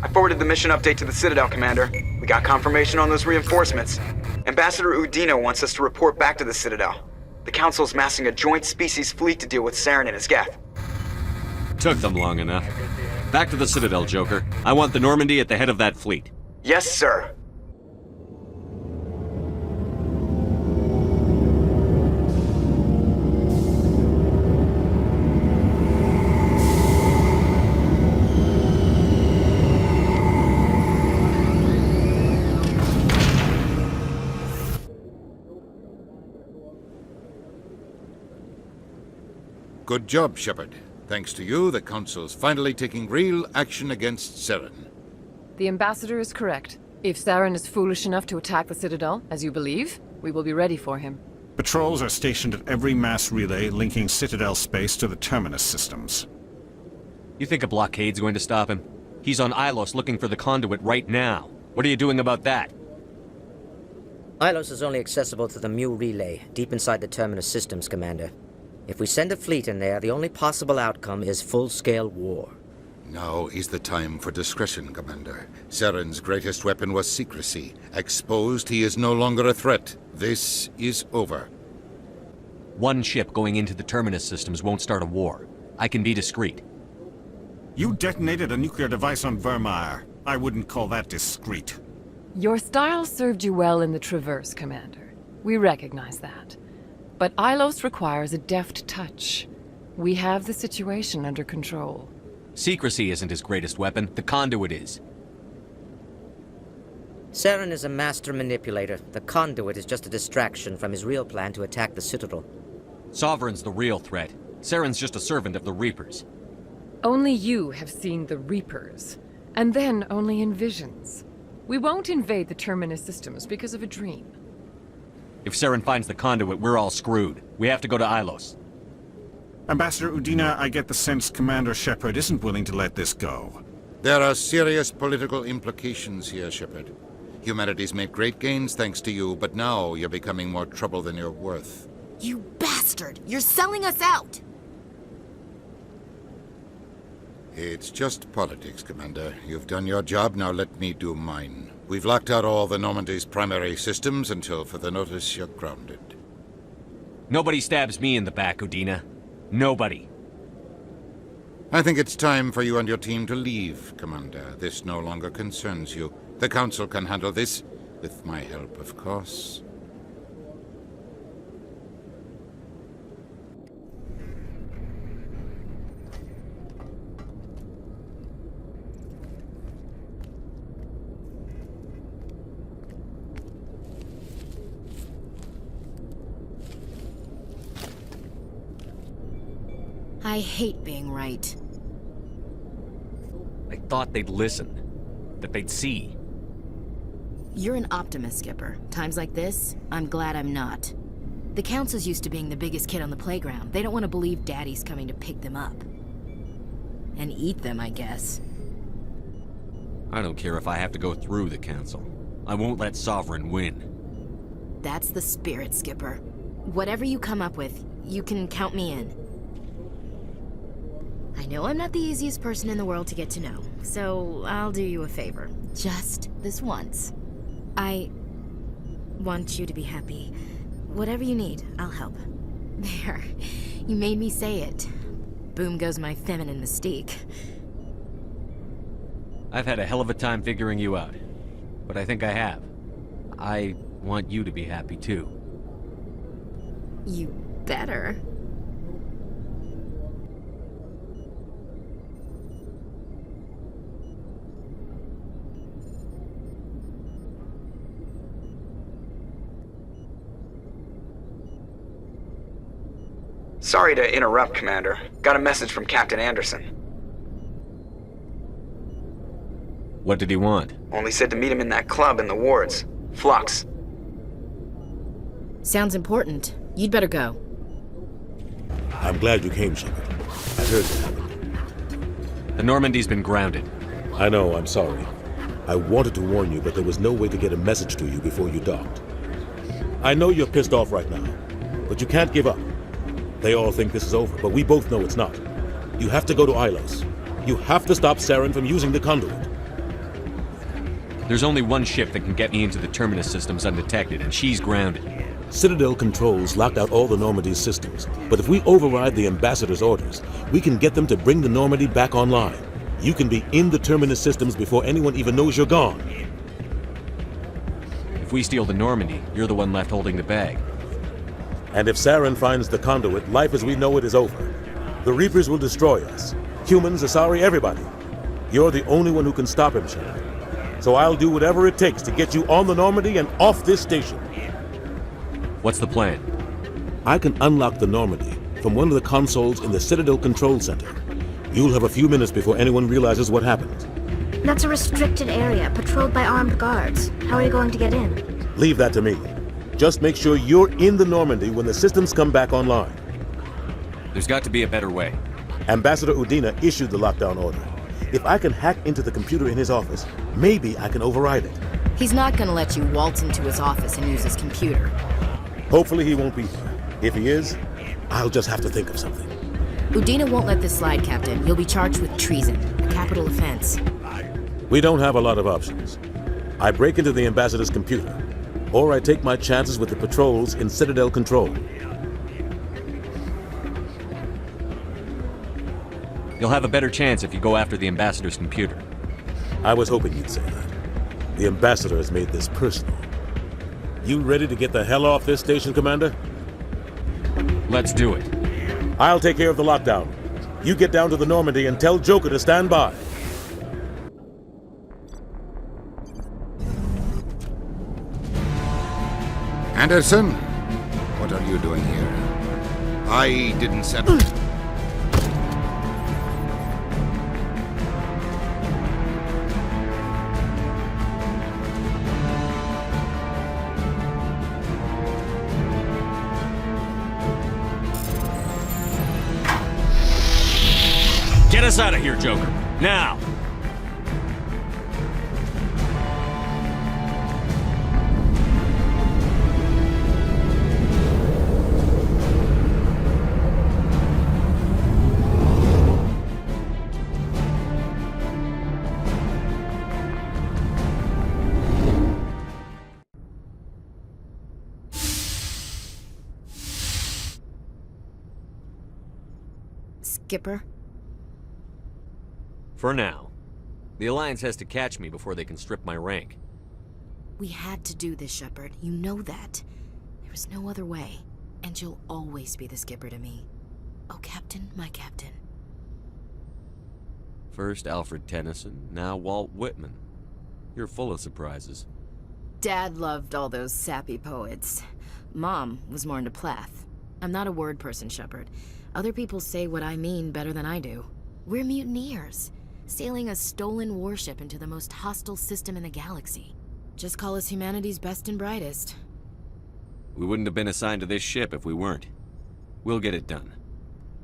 I forwarded the mission update to the Citadel, Commander. We got confirmation on those reinforcements. Ambassador Udina wants us to report back to the Citadel. The Council's massing a joint species fleet to deal with Saren and his Geth. Took them long enough. Back to the Citadel, Joker. I want the Normandy at the head of that fleet. Yes, sir. Good job, Shepard. Thanks to you, the Council's finally taking real action against Saren. The Ambassador is correct. If Saren is foolish enough to attack the Citadel, as you believe, we will be ready for him. Patrols are stationed at every mass relay linking Citadel space to the Terminus systems. You think a blockade's going to stop him? He's on Ilos looking for the conduit right now. What are you doing about that? Ilos is only accessible to the Mu relay, deep inside the Terminus systems, Commander. If we send a fleet in there, the only possible outcome is full-scale war. Now is the time for discretion, Commander. Saren's greatest weapon was secrecy. Exposed, he is no longer a threat. This is over. One ship going into the Terminus systems won't start a war. I can be discreet. You detonated a nuclear device on Vermeer. I wouldn't call that discreet. Your style served you well in the Traverse, Commander. We recognize that. But Ilos requires a deft touch. We have the situation under control. Secrecy isn't his greatest weapon. The conduit is. Saren is a master manipulator. The conduit is just a distraction from his real plan to attack the Citadel. Sovereign's the real threat. Saren's just a servant of the Reapers. Only you have seen the Reapers, and then only in visions. We won't invade the Terminus systems because of a dream. If Saren finds the conduit, we're all screwed. We have to go to Ilos. Ambassador Udina, I get the sense Commander Shepard isn't willing to let this go. There are serious political implications here, Shepard. Humanity's made great gains thanks to you, but now you're becoming more trouble than you're worth. You bastard! You're selling us out! It's just politics, Commander. You've done your job, now let me do mine. We've locked out all the Normandy's primary systems until further notice you're grounded. Nobody stabs me in the back, Udina. Nobody. I think it's time for you and your team to leave, Commander. This no longer concerns you. The Council can handle this, with my help, of course. I hate being right. I thought they'd listen. That they'd see. You're an optimist, Skipper. Times like this, I'm glad I'm not. The Council's used to being the biggest kid on the playground. They don't want to believe Daddy's coming to pick them up. And eat them, I guess. I don't care if I have to go through the Council. I won't let Sovereign win. That's the spirit, Skipper. Whatever you come up with, you can count me in. I know I'm not the easiest person in the world to get to know, so I'll do you a favor. Just this once. I want you to be happy. Whatever you need, I'll help. There. You made me say it. Boom goes my feminine mystique. I've had a hell of a time figuring you out. But I think I have. I want you to be happy too. You better. Sorry to interrupt, Commander. Got a message from Captain Anderson. What did he want? Only said to meet him in that club in the wards. Flux. Sounds important. You'd better go. I'm glad you came, Shepard. I heard what happened. The Normandy's been grounded. I know, I'm sorry. I wanted to warn you, but there was no way to get a message to you before you docked. I know you're pissed off right now, but you can't give up. They all think this is over, but we both know it's not. You have to go to Ilos. You have to stop Saren from using the conduit. There's only one ship that can get me into the Terminus systems undetected, and she's grounded. Citadel controls locked out all the Normandy's systems, but if we override the Ambassador's orders, we can get them to bring the Normandy back online. You can be in the Terminus systems before anyone even knows you're gone. If we steal the Normandy, you're the one left holding the bag. And if Saren finds the conduit, life as we know it is over. The Reapers will destroy us. Humans, Asari, everybody. You're the only one who can stop him, Shepard. So I'll do whatever it takes to get you on the Normandy and off this station. What's the plan? I can unlock the Normandy from one of the consoles in the Citadel Control Center. You'll have a few minutes before anyone realizes what happened. That's a restricted area, patrolled by armed guards. How are you going to get in? Leave that to me. Just make sure you're in the Normandy when the systems come back online. There's got to be a better way. Ambassador Udina issued the lockdown order. If I can hack into the computer in his office, maybe I can override it. He's not gonna let you waltz into his office and use his computer. Hopefully he won't be there. If he is, I'll just have to think of something. Udina won't let this slide, Captain. You'll be charged with treason, a capital offense. We don't have a lot of options. I break into the Ambassador's computer, or I take my chances with the patrols in Citadel Control. You'll have a better chance if you go after the Ambassador's computer. I was hoping you'd say that. The Ambassador has made this personal. You ready to get the hell off this station, Commander? Let's do it. I'll take care of the lockdown. You get down to the Normandy and tell Joker to stand by. Anderson? What are you doing here? I didn't set... Get us out of here, Joker. Now! Skipper? For now. The Alliance has to catch me before they can strip my rank. We had to do this, Shepard. You know that. There was no other way. And you'll always be the skipper to me. Oh, Captain, my Captain. First Alfred Tennyson, now Walt Whitman. You're full of surprises. Dad loved all those sappy poets. Mom was more into Plath. I'm not a word person, Shepard. Other people say what I mean better than I do. We're mutineers, sailing a stolen warship into the most hostile system in the galaxy. Just call us humanity's best and brightest. We wouldn't have been assigned to this ship if we weren't. We'll get it done.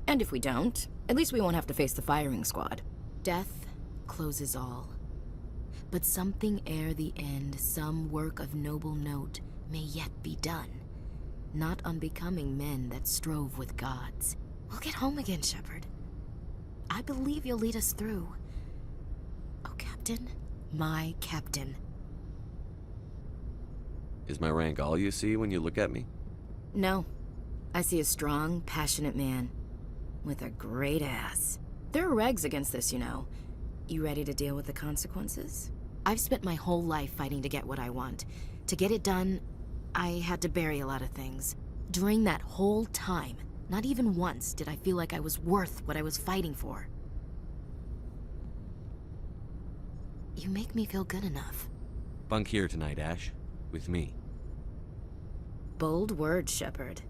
And if we don't, at least we won't have to face the firing squad. Death closes all. But something ere the end, some work of noble note, may yet be done. Not unbecoming men that strove with gods. We'll get home again, Shepard. I believe you'll lead us through. Oh, Captain, my Captain. Is my rank all you see when you look at me? No. I see a strong, passionate man. With a great ass. There are regs against this, you know. You ready to deal with the consequences? I've spent my whole life fighting to get what I want. To get it done, I had to bury a lot of things. During that whole time, not even once did I feel like I was worth what I was fighting for. You make me feel good enough. Bunk here tonight, Ash. With me. Bold words, Shepard.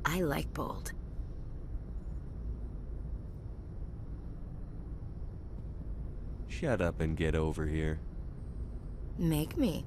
I like bold. Shut up and get over here. Make me.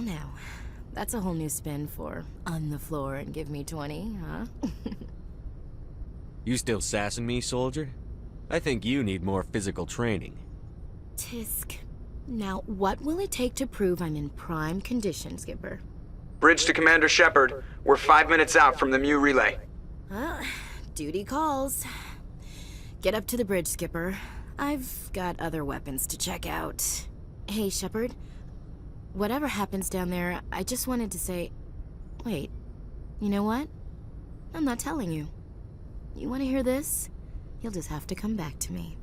now. That's a whole new spin for on the floor and give me 20, huh? You still sassing me, soldier? I think you need more physical training. Tisk. Now, what will it take to prove I'm in prime condition, Skipper? Bridge to Commander Shepard. We're 5 minutes out from the Mu relay. Well, duty calls. Get up to the bridge, Skipper. I've got other weapons to check out. Hey, Shepard. Whatever happens down there, I just wanted to say... Wait, you know what? I'm not telling you. You want to hear this? You'll just have to come back to me.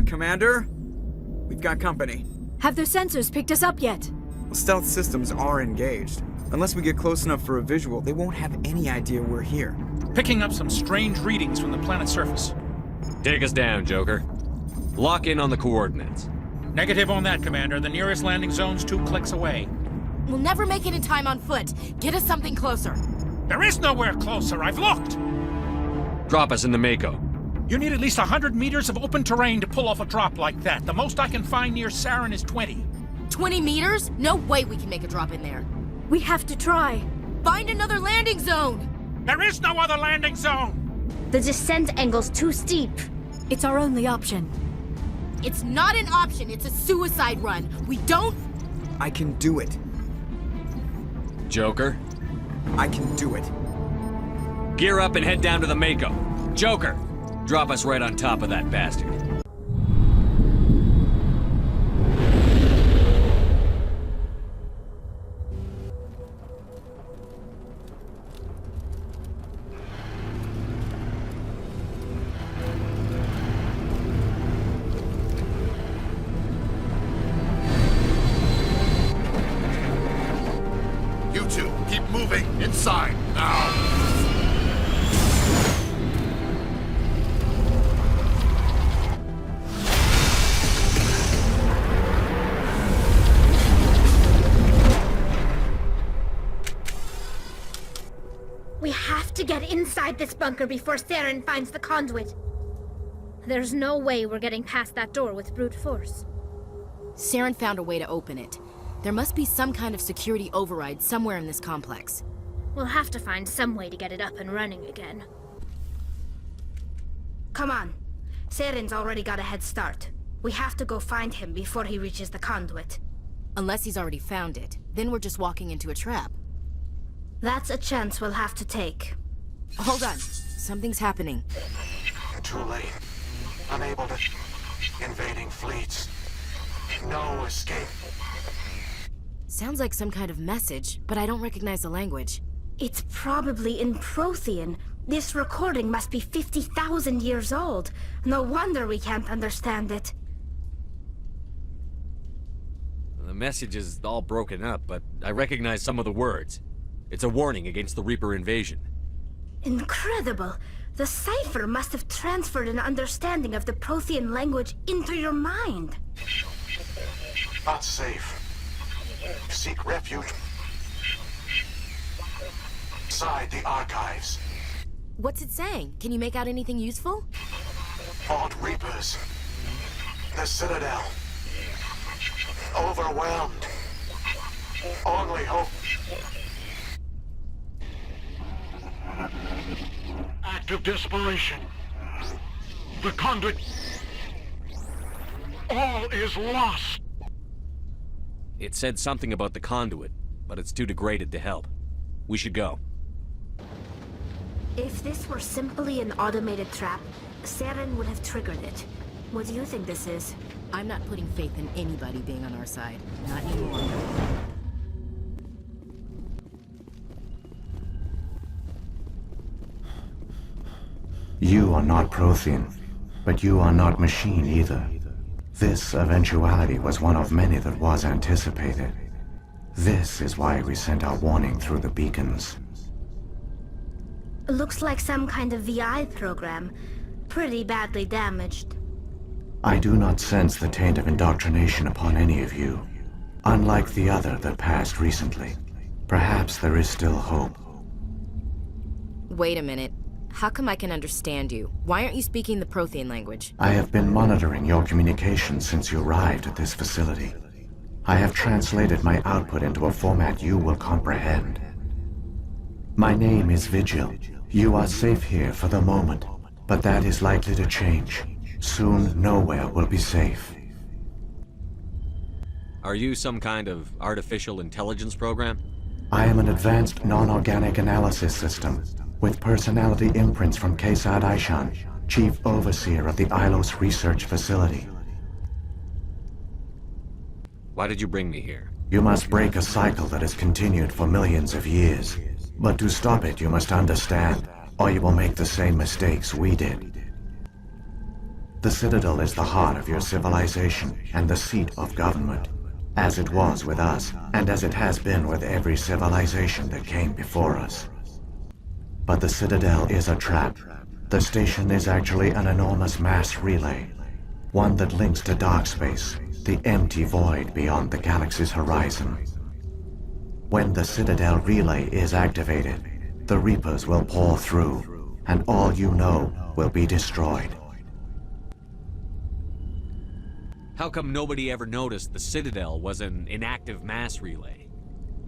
Commander? We've got company. Have their sensors picked us up yet? Well, stealth systems are engaged. Unless we get close enough for a visual, they won't have any idea we're here. Picking up some strange readings from the planet's surface. Take us down, Joker. Lock in on the coordinates. Negative on that, Commander. The nearest landing zone's 2 clicks away. We'll never make it in time on foot. Get us something closer. There is nowhere closer. I've looked. Drop us in the Mako. You need at least 100 meters of open terrain to pull off a drop like that. The most I can find near Saren is 20. 20 meters? No way we can make a drop in there. We have to try. Find another landing zone! There is no other landing zone! The descent angle's too steep. It's our only option. It's not an option, it's a suicide run. We don't... I can do it. Joker, I can do it. gear up and head down to the Mako. Joker, drop us right on top of that bastard. You two, keep moving. Inside, now. We have to get inside this bunker before Saren finds the conduit. There's no way we're getting past that door with brute force. Saren found a way to open it. There must be some kind of security override somewhere in this complex. We'll have to find some way to get it up and running again. Come on. Saren's already got a head start. We have to go find him before he reaches the conduit. Unless he's already found it. Then we're just walking into a trap. That's a chance we'll have to take. Hold on. Something's happening. Too late. Unable to... Invading fleets. No escape. Sounds like some kind of message, but I don't recognize the language. It's probably in Prothean. This recording must be 50,000 years old. No wonder we can't understand it. The message is all broken up, but I recognize some of the words. It's a warning against the Reaper invasion. Incredible! The cipher must have transferred an understanding of the Prothean language into your mind. Not safe. Seek refuge. Inside the archives. What's it saying? Can you make out anything useful? Fought Reapers. The Citadel. Overwhelmed. Only hope. Act of desperation. The conduit. All is lost. It said something about the conduit, but it's too degraded to help. We should go. If this were simply an automated trap, Saren would have triggered it. What do you think this is? I'm not putting faith in anybody being on our side. Not any longer. You are not Prothean, but you are not machine either. This eventuality was one of many that was anticipated. This is why we sent our warning through the beacons. Looks like some kind of VI program. Pretty badly damaged. I do not sense the taint of indoctrination upon any of you. Unlike the other that passed recently. Perhaps there is still hope. Wait a minute. How come I can understand you? Why aren't you speaking the Prothean language? I have been monitoring your communications since you arrived at this facility. I have translated my output into a format you will comprehend. My name is Vigil. You are safe here for the moment, but that is likely to change. Soon, nowhere will be safe. Are you some kind of artificial intelligence program? I am an advanced non-organic analysis system, with personality imprints from Kesad Aishan, Chief Overseer of the Ilos Research Facility. Why did you bring me here? You must break a cycle that has continued for millions of years. But to stop it, you must understand, or you will make the same mistakes we did. The Citadel is the heart of your civilization and the seat of government, as it was with us, and as it has been with every civilization that came before us. But the Citadel is a trap. The station is actually an enormous mass relay, one that links to dark space, the empty void beyond the galaxy's horizon. When the Citadel relay is activated, the Reapers will pour through, and all you know will be destroyed. How come nobody ever noticed the Citadel was an inactive mass relay?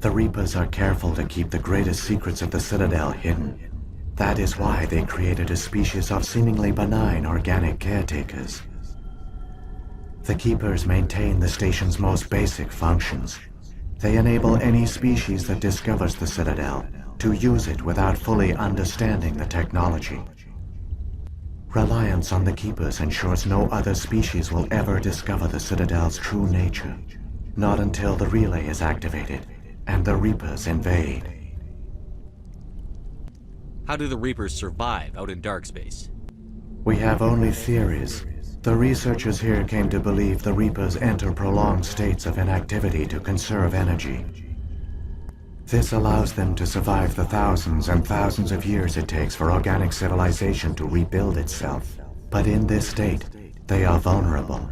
The Reapers are careful to keep the greatest secrets of the Citadel hidden. That is why they created a species of seemingly benign organic caretakers. The Keepers maintain the station's most basic functions. They enable any species that discovers the Citadel to use it without fully understanding the technology. Reliance on the Keepers ensures no other species will ever discover the Citadel's true nature. Not until the relay is activated and the Reapers invade. How do the Reapers survive out in dark space? We have only theories. The researchers here came to believe the Reapers enter prolonged states of inactivity to conserve energy. This allows them to survive the thousands and thousands of years it takes for organic civilization to rebuild itself. But in this state, they are vulnerable.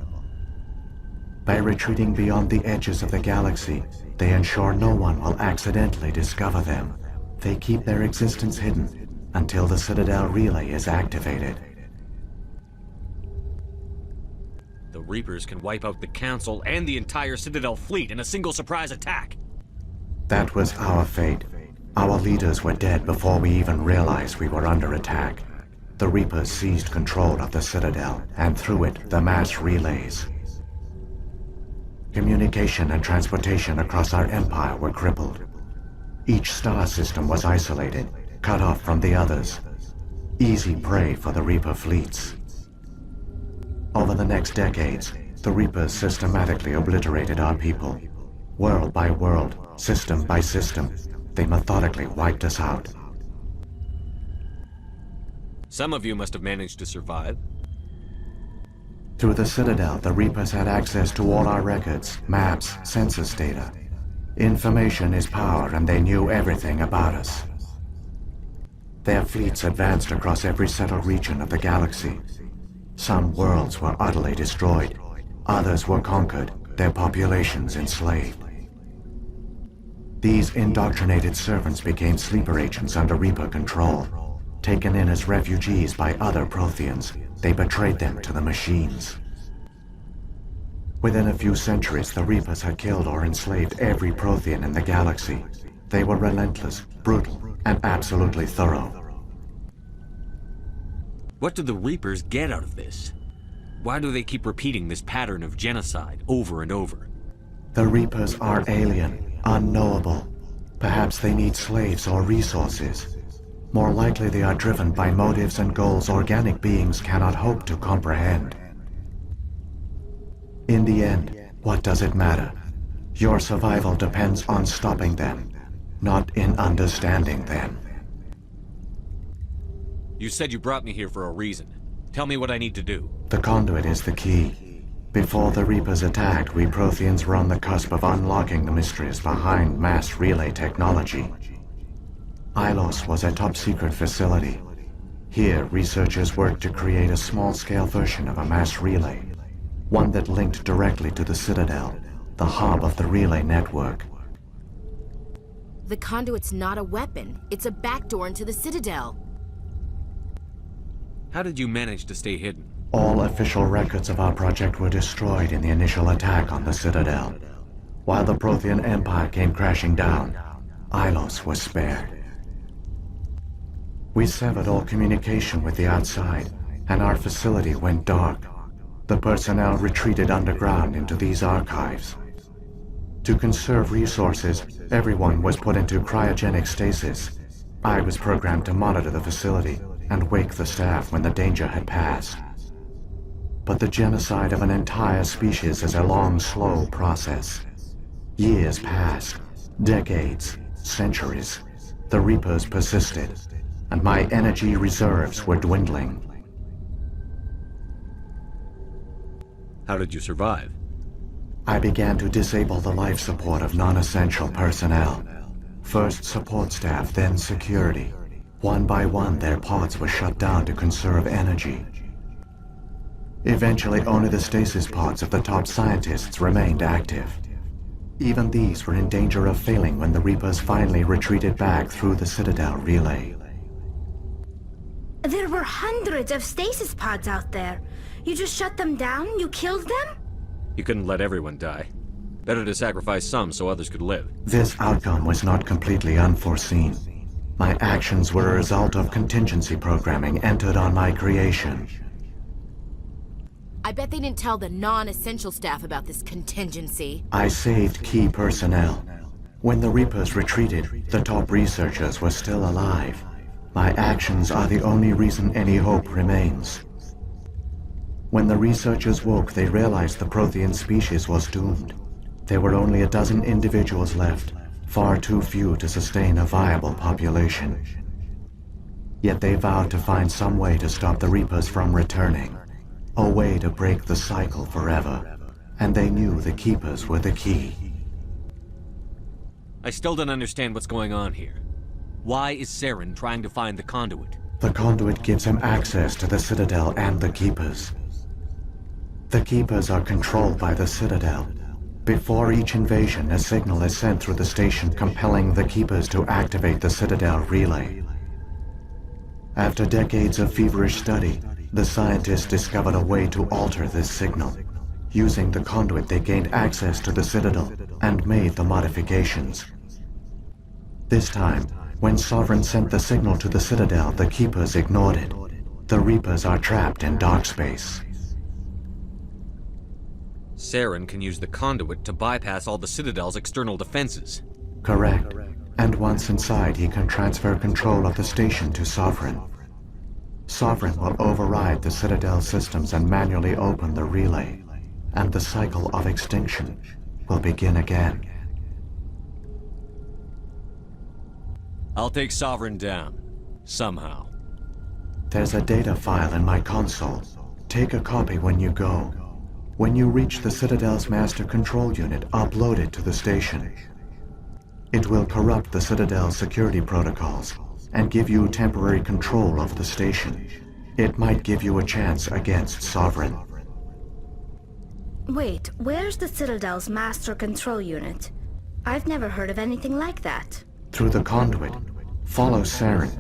By retreating beyond the edges of the galaxy, they ensure no one will accidentally discover them. They keep their existence hidden until the Citadel relay is activated. The Reapers can wipe out the Council and the entire Citadel fleet in a single surprise attack. That was our fate. Our leaders were dead before we even realized we were under attack. The Reapers seized control of the Citadel, and through it, the mass relays. Communication and transportation across our empire were crippled. Each star system was isolated, cut off from the others. Easy prey for the Reaper fleets. Over the next decades, the Reapers systematically obliterated our people. World by world, system by system, they methodically wiped us out. Some of you must have managed to survive. Through the Citadel, the Reapers had access to all our records, maps, census data. Information is power, and they knew everything about us. Their fleets advanced across every settled region of the galaxy. Some worlds were utterly destroyed. Others were conquered, their populations enslaved. These indoctrinated servants became sleeper agents under Reaper control. Taken in as refugees by other Protheans, they betrayed them to the machines. Within a few centuries, the Reapers had killed or enslaved every Prothean in the galaxy. They were relentless, brutal, and absolutely thorough. What do the Reapers get out of this? Why do they keep repeating this pattern of genocide over and over? The Reapers are alien, unknowable. Perhaps they need slaves or resources. More likely they are driven by motives and goals organic beings cannot hope to comprehend. In the end, what does it matter? Your survival depends on stopping them, not in understanding them. You said you brought me here for a reason. Tell me what I need to do. The conduit is the key. Before the Reapers attacked, we Protheans were on the cusp of unlocking the mysteries behind mass relay technology. Ilos was a top-secret facility. Here, researchers worked to create a small-scale version of a mass relay, one that linked directly to the Citadel, the hub of the relay network. The conduit's not a weapon. It's a backdoor into the Citadel. How did you manage to stay hidden? All official records of our project were destroyed in the initial attack on the Citadel. While the Prothean Empire came crashing down, Ilos was spared. We severed all communication with the outside, and our facility went dark. The personnel retreated underground into these archives. To conserve resources, everyone was put into cryogenic stasis. I was programmed to monitor the facility and wake the staff when the danger had passed. But the genocide of an entire species is a long, slow process. Years passed, decades, centuries. The Reapers persisted, and my energy reserves were dwindling. How did you survive? I began to disable the life support of non-essential personnel. First support staff, then security. One by one, their pods were shut down to conserve energy. Eventually, only the stasis pods of the top scientists remained active. Even these were in danger of failing when the Reapers finally retreated back through the Citadel relay. There were hundreds of stasis pods out there. You just shut them down? You killed them? You couldn't let everyone die. Better to sacrifice some so others could live. This outcome was not completely unforeseen. My actions were a result of contingency programming entered on my creation. I bet they didn't tell the non-essential staff about this contingency. I saved key personnel. When the Reapers retreated, the top researchers were still alive. My actions are the only reason any hope remains. When the researchers woke, they realized the Prothean species was doomed. There were only a dozen individuals left, far too few to sustain a viable population. Yet they vowed to find some way to stop the Reapers from returning. A way to break the cycle forever. And they knew the Keepers were the key. I still don't understand what's going on here. Why is Saren trying to find the conduit? The conduit gives him access to the Citadel and the Keepers. The Keepers are controlled by the Citadel. Before each invasion, a signal is sent through the station compelling the Keepers to activate the Citadel relay. After decades of feverish study, the scientists discovered a way to alter this signal. Using the conduit, they gained access to the Citadel and made the modifications. This time, when Sovereign sent the signal to the Citadel, the Keepers ignored it. The Reapers are trapped in dark space. Saren can use the conduit to bypass all the Citadel's external defenses. Correct. And once inside, he can transfer control of the station to Sovereign. Sovereign will override the Citadel systems and manually open the relay, and the cycle of extinction will begin again. I'll take Sovereign down. Somehow. There's a data file in my console. Take a copy when you go. When you reach the Citadel's master control unit, upload it to the station. It will corrupt the Citadel's security protocols and give you temporary control of the station. It might give you a chance against Sovereign. Wait, where's the Citadel's master control unit? I've never heard of anything like that. Through the conduit, follow Saren.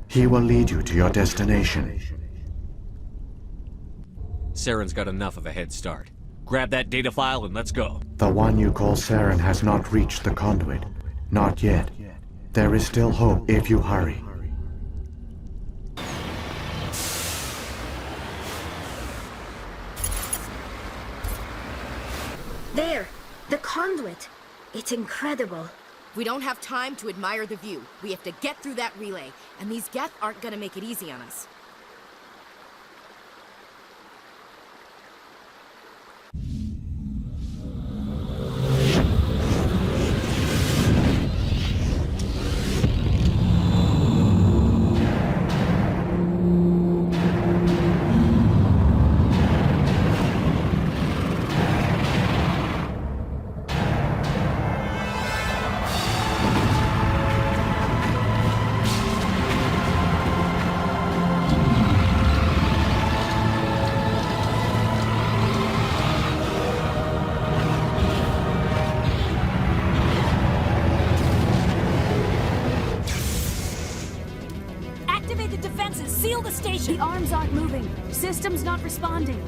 He will lead you to your destination. Saren's got enough of a head start. Grab that data file and let's go. The one you call Saren has not reached the conduit. Not yet. There is still hope if you hurry. There! The conduit! It's incredible. We don't have time to admire the view. We have to get through that relay, and these Geth aren't gonna make it easy on us. the defenses! Seal the station! The arms aren't moving. System's not responding.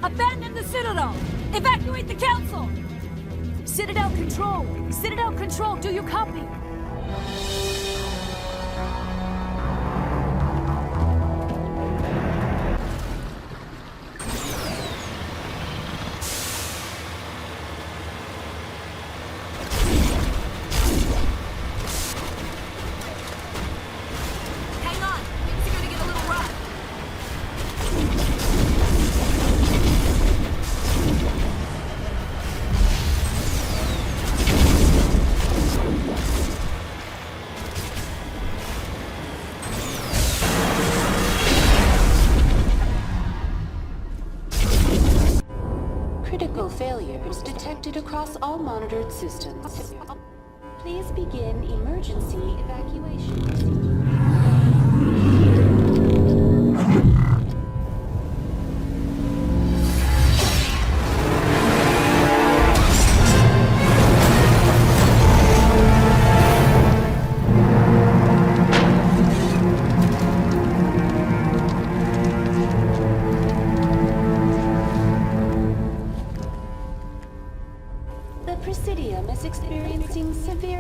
Abandon the Citadel! Evacuate the Council! Citadel Control! Citadel Control, do you copy? Critical failures detected across all monitored systems. Please begin emergency evacuation.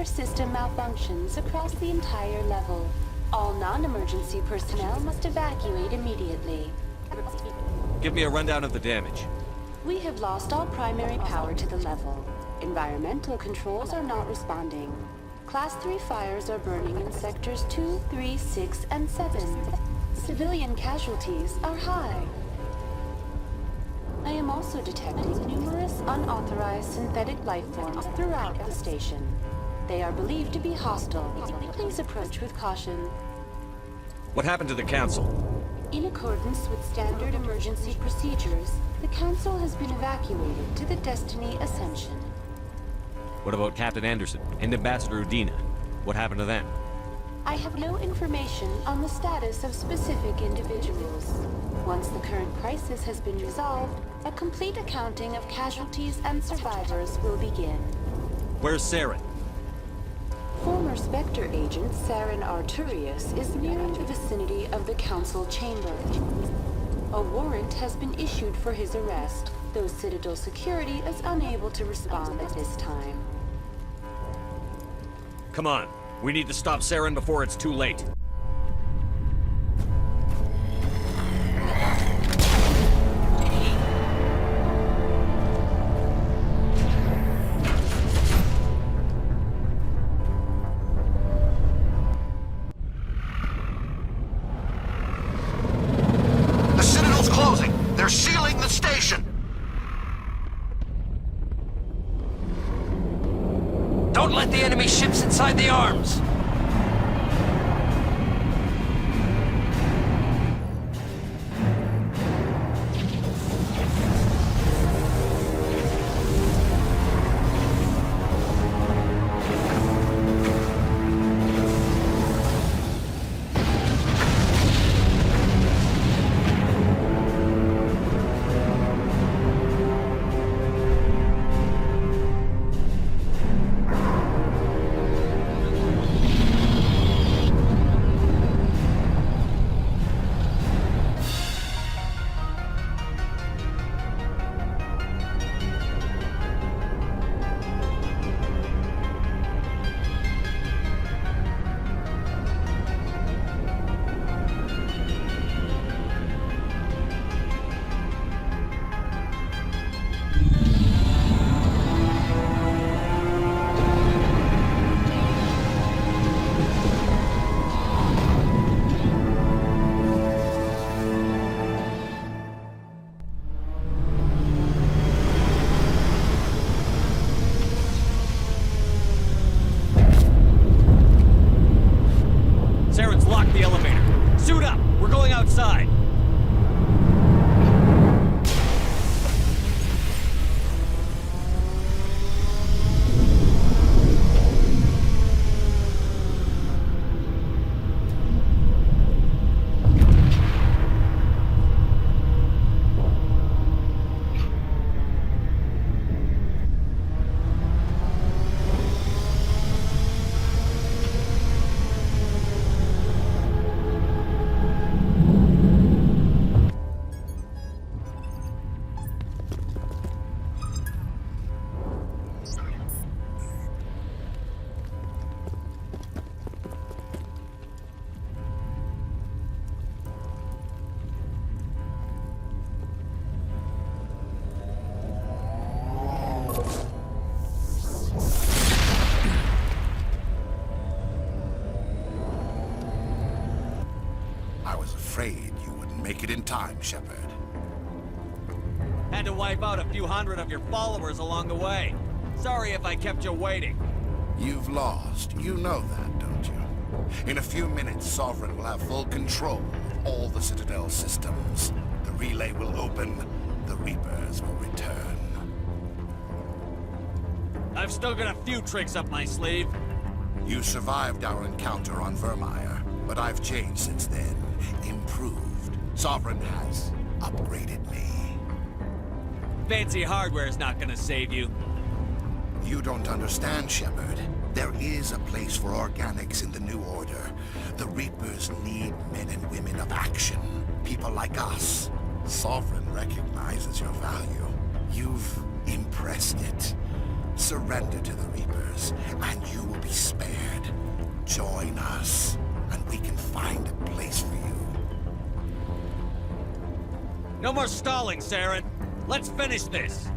System malfunctions across the entire level. All non-emergency personnel must evacuate immediately. Give me a rundown of the damage. We have lost all primary power to the level. Environmental controls are not responding. Class 3 fires are burning in sectors 2, 3, 6, and 7. Civilian casualties are high. I am also detecting numerous unauthorized synthetic life forms throughout the station. They are believed to be hostile. Please approach with caution. What happened to the Council? In accordance with standard emergency procedures, the Council has been evacuated to the Destiny Ascension. What about Captain Anderson and Ambassador Udina? What happened to them? I have no information on the status of specific individuals. Once the current crisis has been resolved, a complete accounting of casualties and survivors will begin. Where's Saren? Former Spectre agent Saren Arturius is nearing the vicinity of the Council chamber. A warrant has been issued for his arrest, though Citadel security is unable to respond at this time. Come on, we need to stop Saren before it's too late. Don't let the enemy ships inside the arms! afraid you wouldn't make it in time, Shepard. Had to wipe out a few hundred of your followers along the way. Sorry if I kept you waiting. You've lost. You know that, don't you? In a few minutes, Sovereign will have full control of all the Citadel systems. The relay will open. The Reapers will return. I've still got a few tricks up my sleeve. You survived our encounter on Vermeer, but I've changed since then. Improved. Sovereign has upgraded me. Fancy hardware's not gonna save you. You don't understand, Shepard. There is a place for organics in the New Order. The Reapers need men and women of action. People like us. Sovereign recognizes your value. You've impressed it. Surrender to the Reapers, and you will be spared. Join us, and we can find a place for you. No more stalling, Saren. Let's finish this.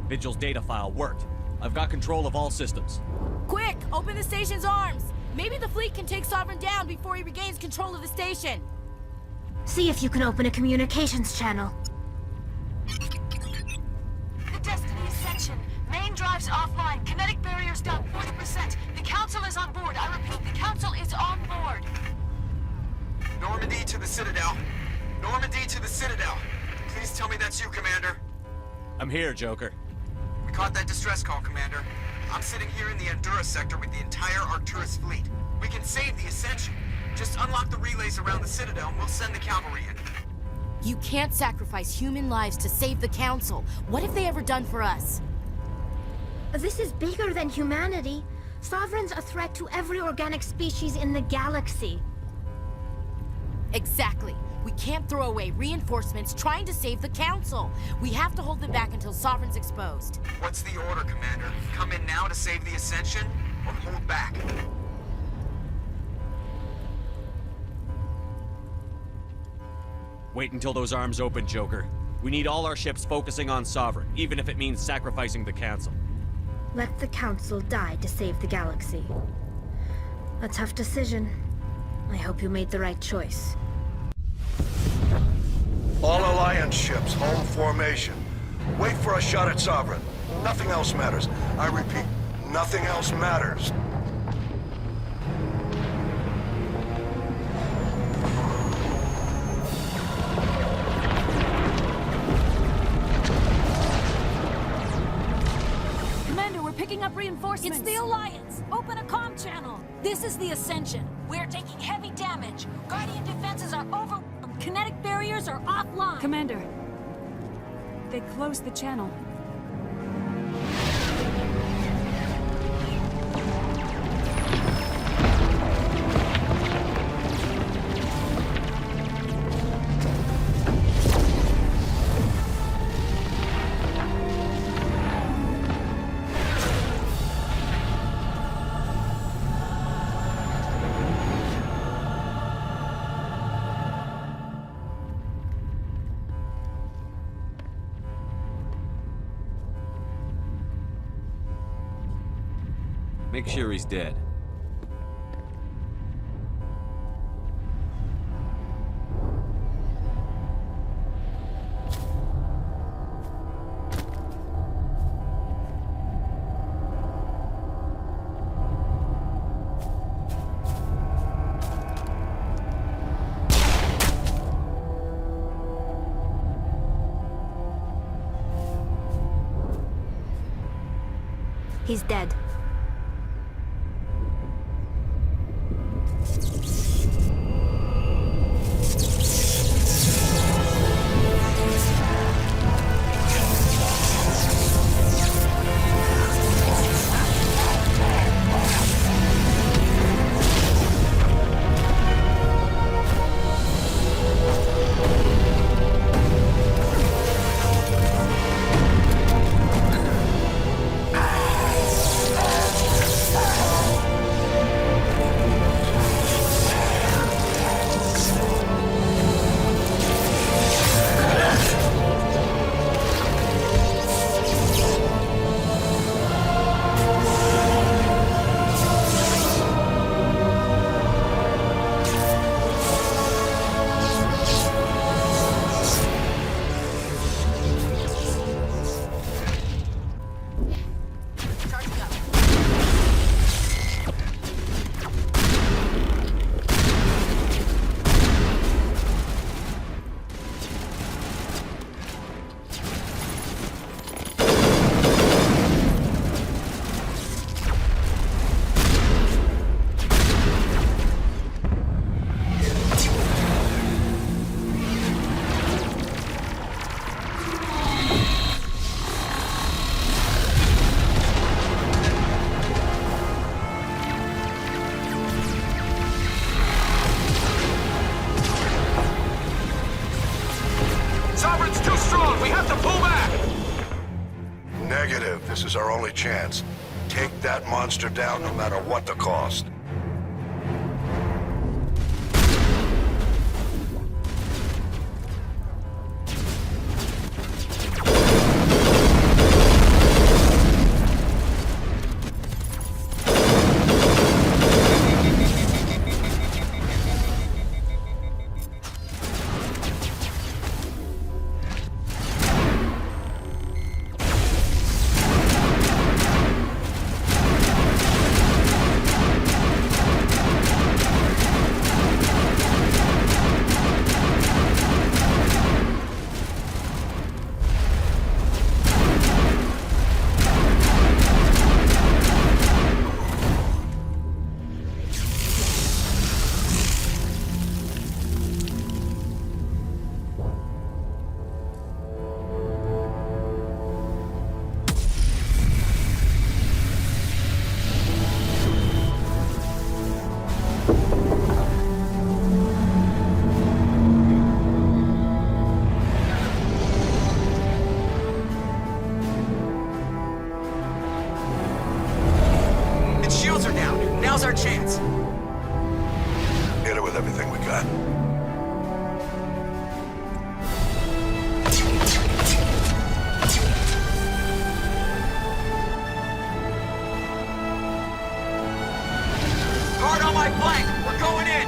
Vigil's data file worked. I've got control of all systems. Quick! Open the station's arms! Maybe the fleet can take Sovereign down before he regains control of the station. See if you can open a communications channel. The Destiny Ascension. Main drives offline. Kinetic barriers down 40%. The Council is on board. I repeat, the Council is on board. Normandy to the Citadel. Normandy to the Citadel. Please tell me that's you, Commander. I'm here, Joker. We caught that distress call, Commander. I'm sitting here in the Endura sector with the entire Arcturus fleet. We can save the Ascension. Just unlock the relays around the Citadel and we'll send the cavalry in. You can't sacrifice human lives to save the Council. What have they ever done for us? This is bigger than humanity. Sovereign's a threat to every organic species in the galaxy. Exactly. We can't throw away reinforcements trying to save the Council. We have to hold them back until Sovereign's exposed. What's the order, Commander? Come in now to save the Ascension, or hold back? Wait until those arms open, Joker. We need all our ships focusing on Sovereign, even if it means sacrificing the Council. Let the Council die to save the galaxy. A tough decision. I hope you made the right choice. All Alliance ships, home formation. Wait for a shot at Sovereign. Nothing else matters. I repeat, nothing else matters. Commander, we're picking up reinforcements. It's the Alliance! Open a comm channel! This is the Ascension. We're taking heavy damage. Guardian defenses are over... Kinetic barriers are offline. Commander, they closed the channel. Make sure he's dead. He's dead. This is our only chance. Take that monster down no matter what the cost. Now's our chance. Hit it with everything we got. Hard on my flank! We're going in!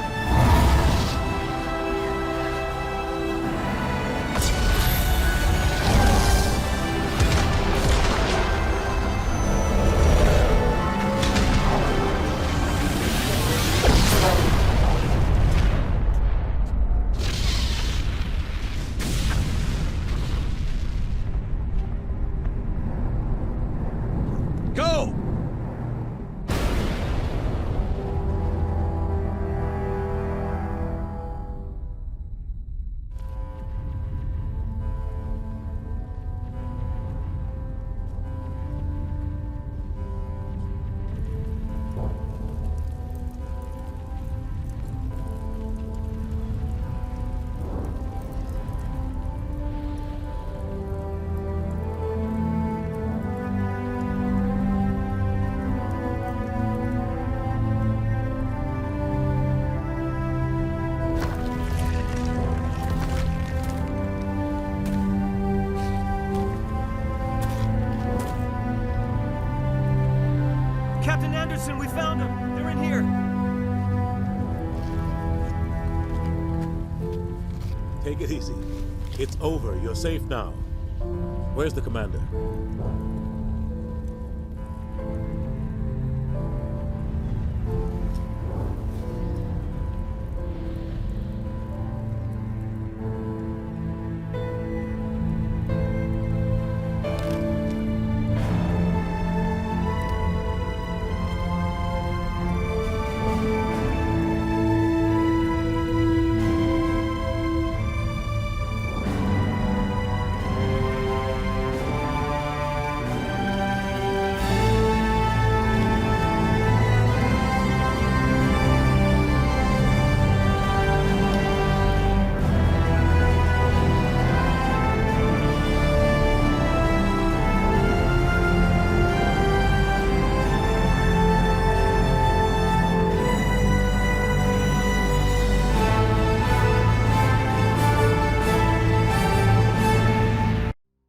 Go! Captain Anderson, we found them! They're in here! Take it easy. It's over. You're safe now. Where's the commander?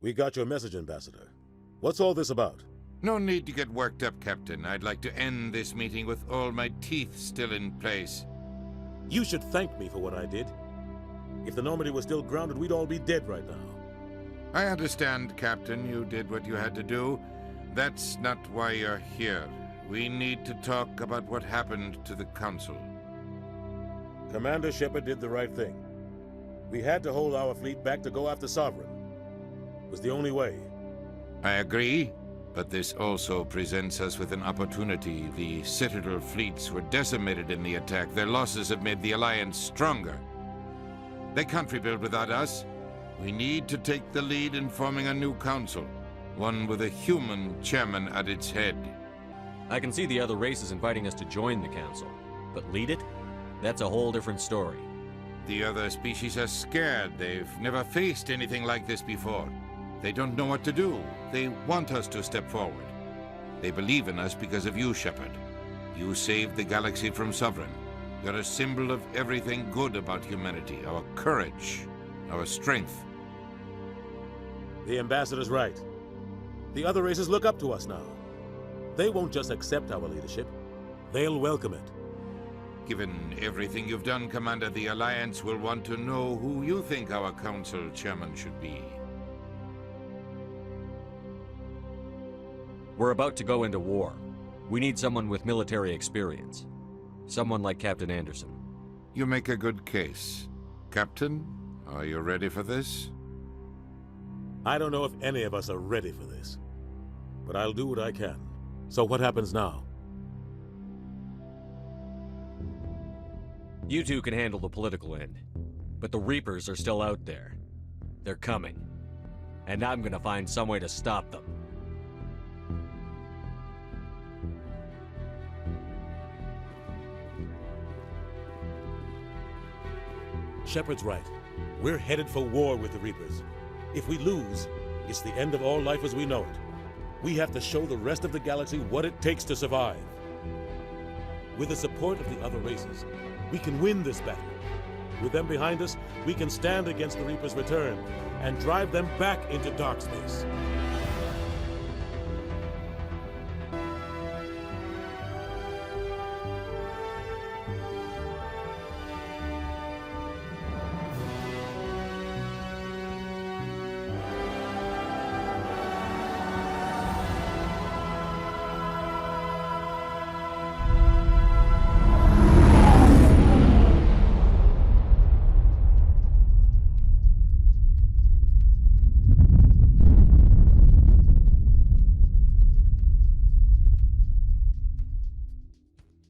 We got your message, Ambassador. What's all this about? No need to get worked up, Captain. I'd like to end this meeting with all my teeth still in place. You should thank me for what I did. If the Normandy was still grounded, we'd all be dead right now. I understand, Captain. You did what you had to do. That's not why you're here. We need to talk about what happened to the Council. Commander Shepard did the right thing. We had to hold our fleet back to go after Sovereign. It was the only way. I agree, but this also presents us with an opportunity. The Citadel fleets were decimated in the attack. Their losses have made the Alliance stronger. They can't rebuild without us. We need to take the lead in forming a new council, one with a human chairman at its head. I can see the other races inviting us to join the council, but lead it? That's a whole different story. The other species are scared. They've never faced anything like this before. They don't know what to do. They want us to step forward. They believe in us because of you, Shepard. You saved the galaxy from Sovereign. You're a symbol of everything good about humanity, our courage, our strength. The Ambassador's right. The other races look up to us now. They won't just accept our leadership. They'll welcome it. Given everything you've done, Commander, the Alliance will want to know who you think our council chairman should be. We're about to go into war. We need someone with military experience. Someone like Captain Anderson. You make a good case. Captain, are you ready for this? I don't know if any of us are ready for this. But I'll do what I can. So what happens now? You two can handle the political end. But the Reapers are still out there. They're coming. And I'm gonna find some way to stop them. Shepard's right. We're headed for war with the Reapers. If we lose, it's the end of all life as we know it. We have to show the rest of the galaxy what it takes to survive. With the support of the other races, we can win this battle. With them behind us, we can stand against the Reaper's return and drive them back into dark space.